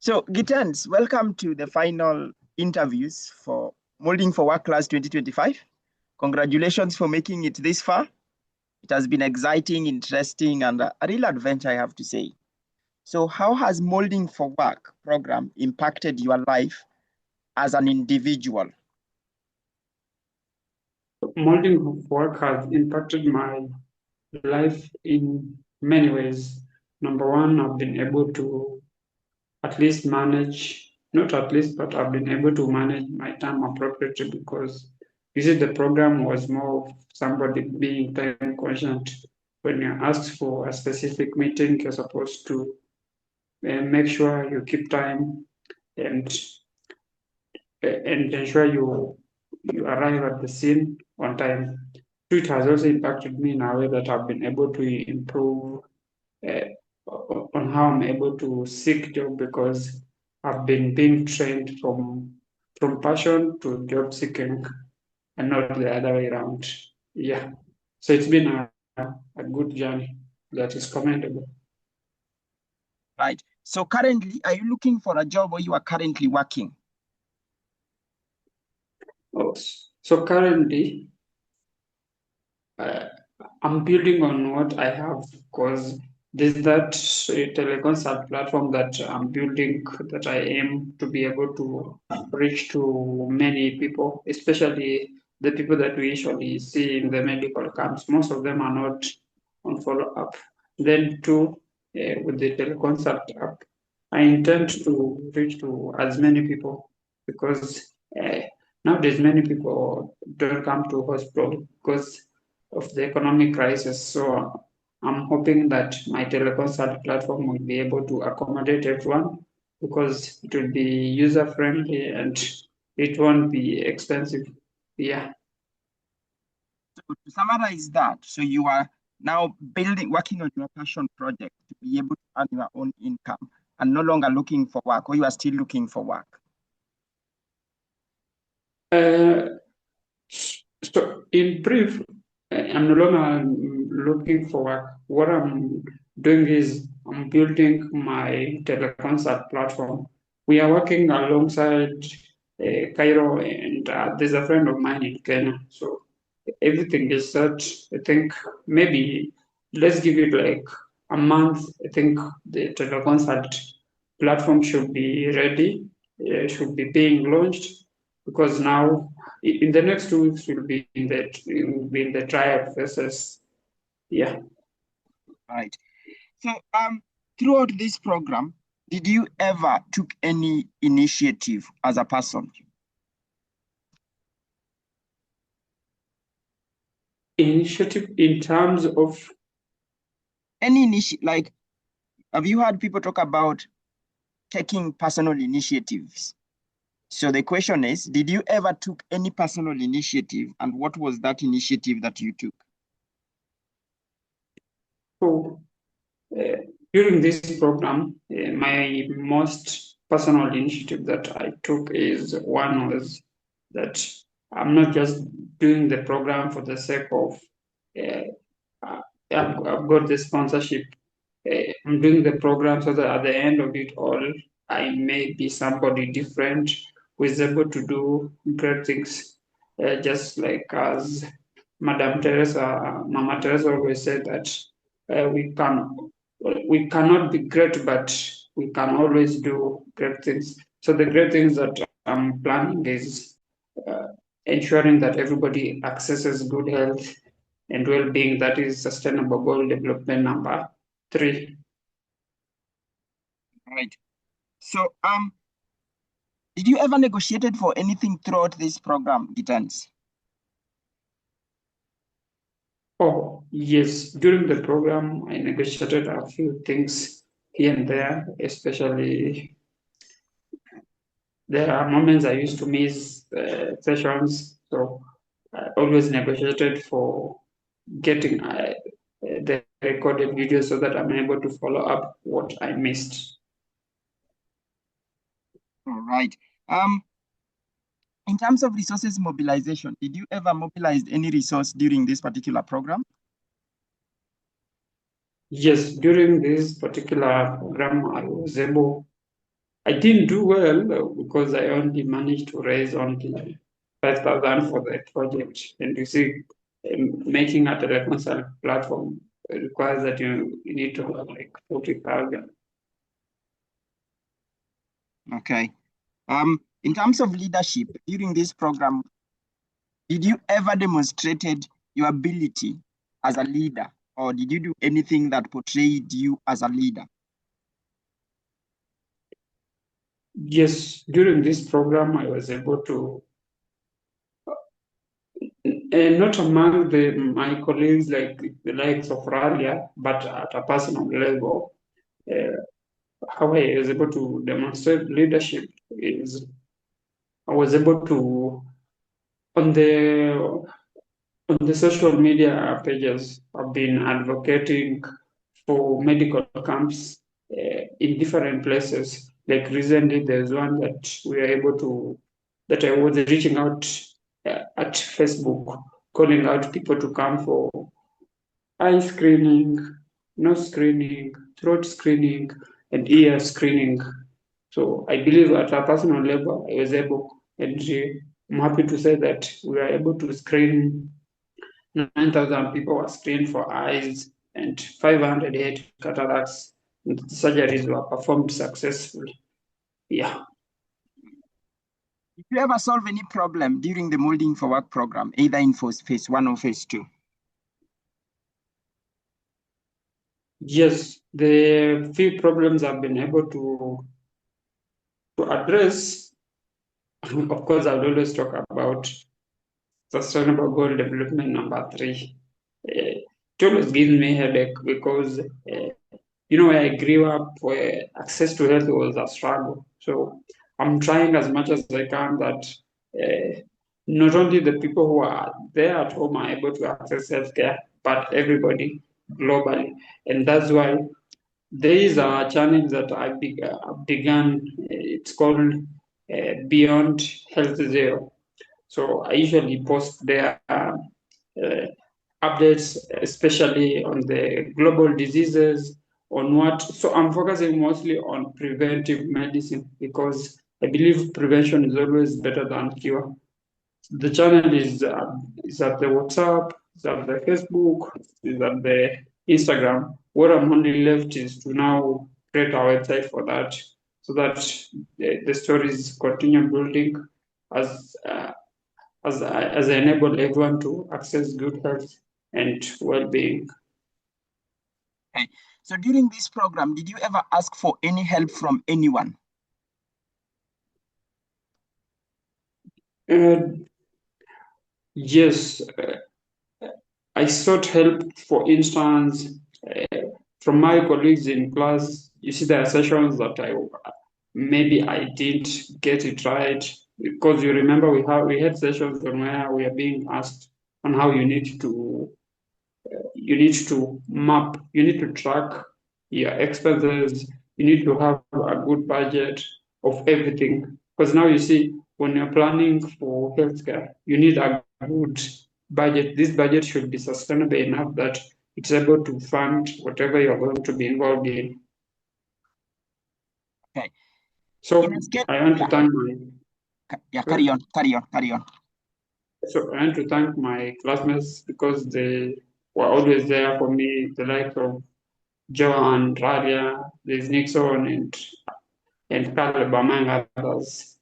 So, Gittens, welcome to the final interviews for Moulding4Work Class 2025. Congratulations for making it this far. It has been exciting, interesting, and a real adventure, I have to say. So, how has Moulding4Work program impacted your life as an individual? Moulding4Work has impacted my life in many ways. Number one, I've been able to at least manage, not at least, but I've been able to manage my time appropriately because you see, the program was more of somebody being time conscious. When you're asked for a specific meeting, you're supposed to make sure you keep time and and ensure you arrive at the scene on time. It has also impacted me in a way that I've been able to improve uh, on how I'm able to seek job because I've been being trained from passion to job seeking and not the other way around. Yeah. So it's been a good journey that is commendable. Right. So, currently, are you looking for a job or you are currently working? Oh, so currently, uh, I'm building on what I have because there's that teleconsult platform that I'm building that I aim to be able to reach to many people, especially the people that we usually see in the medical camps. Most of them are not on follow up. Then, too, with the teleconsult app, I intend to reach to as many people because nowadays many people don't come to hospital because of the economic crisis. So I'm hoping that my teleconsult platform will be able to accommodate everyone because it will be user friendly and it won't be expensive. Yeah. So, to summarize that, so you are now working on your passion project to be able to earn your own income and no longer looking for work, or you are still looking for work? Uh, so in brief, I'm no longer looking for work. What I'm doing is I'm building my teleconsult platform. We are working alongside Cairo, and there's a friend of mine in Kenya. So everything is set. I think maybe let's give it like a month. I think the teleconsult platform should be ready, should be being launched because now in the next 2 weeks we'll be in the trial phases. Yeah. Right. So, throughout this program, did you ever took any initiative as a person? Initiative in terms of Any initiative, like, have you heard people talk about taking personal initiatives? So the question is, did you ever took any personal initiative, and what was that initiative that you took? oh, uh, during this program, my most personal initiative that I took is one was that I'm not just doing the program for the sake of uh, I've got the sponsorship. I'm doing the program so that at the end of it all, I may be somebody different who is able to do great things. Just like as Mama Teresa always said that uh, we can we cannot be great, but we can always do great things. So the great things that I'm planning is uh, ensuring that everybody accesses good health and well-being. That is sustainable goal development number 3. Right. So, did you ever negotiated for anything throughout this program, Gittens? Oh, yes. During the program, I negotiated a few things here and there, especially there are moments I used to miss sessions. So I always negotiated for getting the recorded video so that I'm able to follow up what I missed. All right. Um, in terms of resources mobilization, did you ever mobilize any resource during this particular program? Yes, during this particular program, I was able I didn't do well because I only managed to raise only 5,000 for the project. And you see, making a teleconsult platform requires that you need to have like 40,000. Okay. In terms of leadership, during this program, did you ever demonstrated your ability as a leader, or did you do anything that portrayed you as a leader? Yes, during this program, I was able to, not among my colleagues like the likes of Ralia, but at a personal level, uh, how I was able to demonstrate leadership is I was able to on the social media pages. I've been advocating for medical camps in different places. Like recently, there's one that we are able to that I was reaching out at Facebook, calling out people to come for eye screening, nose screening, throat screening, and ear screening. So I believe at a personal level, I was able, and I'm happy to say that we are able to screen 9,000 people were screened for eyes and 508 cataracts. And surgeries were performed successfully. Yeah. Did you ever solve any problem during the Molding for Work program, either in phase 1 or phase 2? Yes, the few problems I've been able to address. Of course, I will always talk about sustainable goal development number 3. It always gives me headache because where I grew up, where access to health was a struggle. So I'm trying as much as I can that not only the people who are there at home are able to access healthcare, but everybody globally. And that's why there is a challenge that began. It's called Beyond Health Zero. So I usually post there updates, especially on the global diseases, on what. So I'm focusing mostly on preventive medicine because I believe prevention is always better than cure. The channel is at the WhatsApp, is at the Facebook, is at the Instagram. What I'm only left is to now create a website for that, so that the stories continue building as as I enable everyone to access good health and well-being. Okay. So during this program, did you ever ask for any help from anyone? Yes, I sought help, for instance, from my colleagues in class. You see, there are sessions that maybe I didn't get it right because you remember we had sessions on where we are being asked on how you need to map, you need to track your expenses, you need to have a good budget of everything. Because now you see, when you're planning for healthcare, you need a good budget. This budget should be sustainable enough that it's able to fund whatever you're going to be involved in. Okay. In So a scale, I want to yeah, thank my yeah, sorry? carry on. So I want to thank my classmates because they were always there for me, the likes of Joan, Radia, there's Nixon, and Caleb, among others.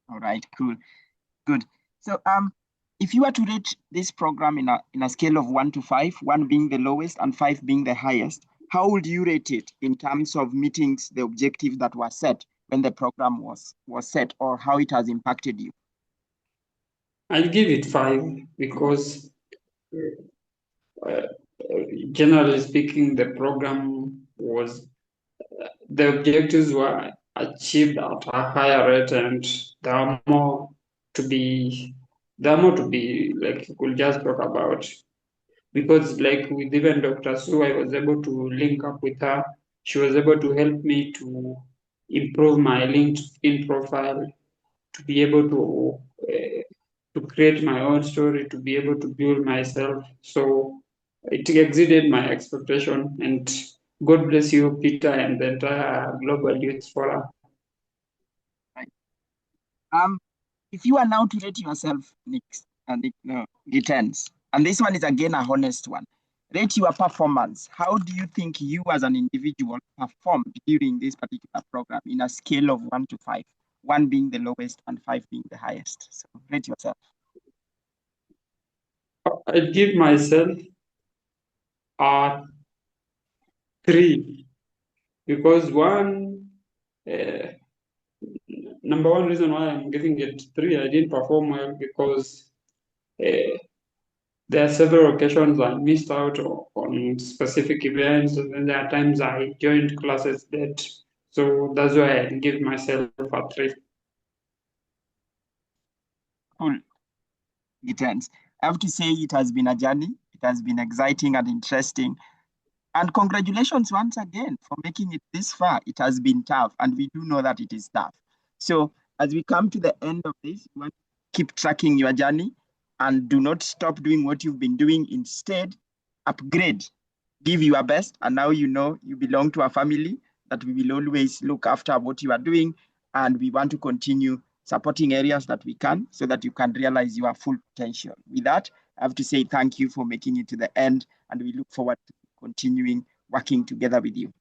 All right, cool, good. So if you were to rate this program in a scale of 1 to 5, 1 being the lowest and 5 being the highest, how would you rate it in terms of meeting the objectives that were set when the program was set, or how it has impacted you? I'll give it 5 because, uh, generally speaking, the objectives were achieved at a higher rate, and there are more to be, like you could just talk about. Because like with even Dr. Sue, I was able to link up with her. She was able to help me to improve my LinkedIn profile, to be able to create my own story, to be able to build myself. So it exceeded my expectation, and God bless you, Peter, and the entire Global Youth Forum. Right. If you are now to rate yourself, Gittens, and this one is again a honest one. Rate your performance. How do you think you as an individual performed during this particular program in a scale of 1 to 5, 1 being the lowest and 5 being the highest? So rate yourself. I give myself a 3 because number one reason why I'm giving it 3, I didn't perform well because there are several occasions I missed out on specific events, and then there are times I joined classes late. So that's why I give myself a 3. Cool. Gittens. I have to say it has been a journey. It has been exciting and interesting. And congratulations once again for making it this far. It has been tough, and we do know that it is tough. So, as we come to the end of this, we want to keep tracking your journey and do not stop doing what you've been doing. Instead, upgrade, give your best. And now you know you belong to a family that we will always look after what you are doing. And we want to continue supporting areas that we can so that you can realize your full potential. With that, I have to say thank you for making it to the end, and we look forward to continuing working together with you.